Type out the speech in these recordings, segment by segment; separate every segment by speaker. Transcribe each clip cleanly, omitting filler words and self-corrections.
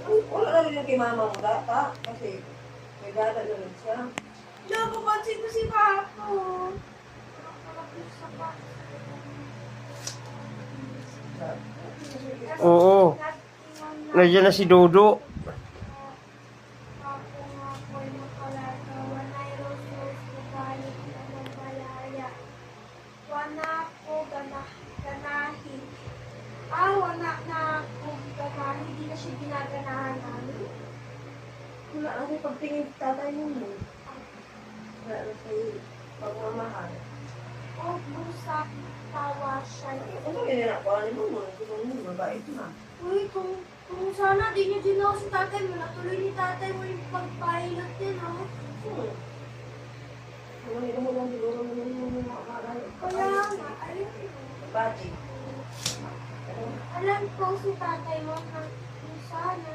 Speaker 1: Wala na rin yung kay mama mo data. Kasi may data na rin siya.
Speaker 2: Napapansin ko si Papo.
Speaker 3: Oo. Nandiyan na si Dodo.
Speaker 2: Wana na kung ganahin, hindi na siya ginaganahan namin.
Speaker 1: Wala na rin pagtingin sa tatay mo mo. Wala na sa'yo pagmamahal.
Speaker 2: O, busa, tawa siya.
Speaker 1: Ano yung ninakuha mo mo? Gusto mo mabait na.
Speaker 2: Uy, kung sana di niya ginawa si tatay mo, natuloy ni tatay mo yung pagpahilot din, oh.
Speaker 1: Ano mo lang siguro naman yung mga
Speaker 2: Kaya nga,
Speaker 1: Pati.
Speaker 2: alam ko si tatay mo na kung sana.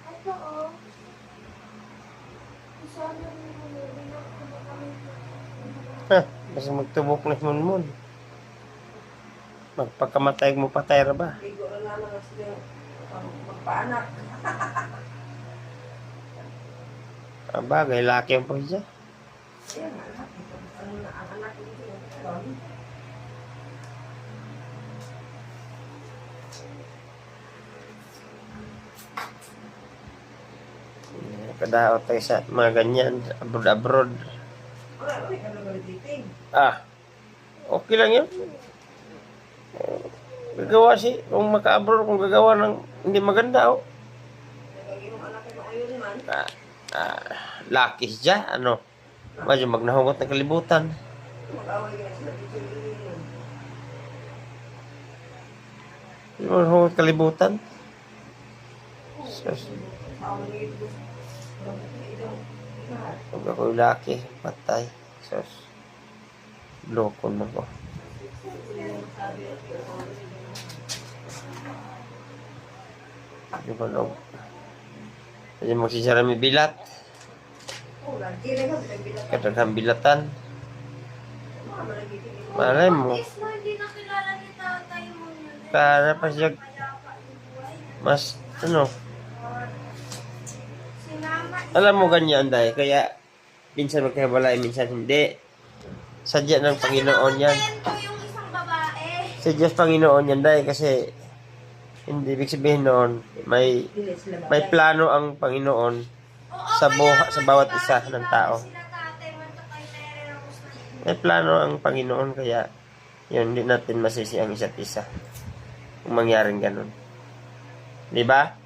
Speaker 2: Ito, oh. Kung sana rin mo na kami.
Speaker 3: Ha, basta magtubok na mun. Magpagkamatay mo patay ra ba?
Speaker 1: Ligo na naman na sila magpaanak.
Speaker 3: Bagay, laki ang pagkisa.
Speaker 1: Kaya nga, ano na ang anak dito yung
Speaker 3: Kadaot tayo sa mga ganyan, abroad.
Speaker 1: wala rin ka nagalitin.
Speaker 3: Okay lang yun. Gagawa kung maka-abroad, kung gagawa ng hindi maganda,
Speaker 1: Nagaging yung anak ko ayun man.
Speaker 3: lucky siya, medyo magnahungot ng kalibutan.
Speaker 1: Mag-away ka na sila dito yun.
Speaker 3: Magnahungot kalibutan.
Speaker 1: Away nito.
Speaker 3: Pag ako'y lucky, patay. Loko na ko. Di ba no? Kasi magsisara may bilat. Kadaghang bilatan. Malay mo.
Speaker 2: Is mo, hindi nakilala ni tatay mo yun.
Speaker 3: Para pa siya mas,
Speaker 2: Si mama,
Speaker 3: alam mo ganyan dahil. Kaya, minsan magkahiwalay, minsan hindi. Sadya ng Panginoon yan.
Speaker 2: ko yung isang babae.
Speaker 3: Sadya ng Panginoon yan dahil kasi hindi ibig sabihin noon may plano ang Panginoon sa bawat isa ng tao. May plano ang Panginoon kaya yun, hindi natin masisi ang isa't isa kung mangyaring ganun. Di ba?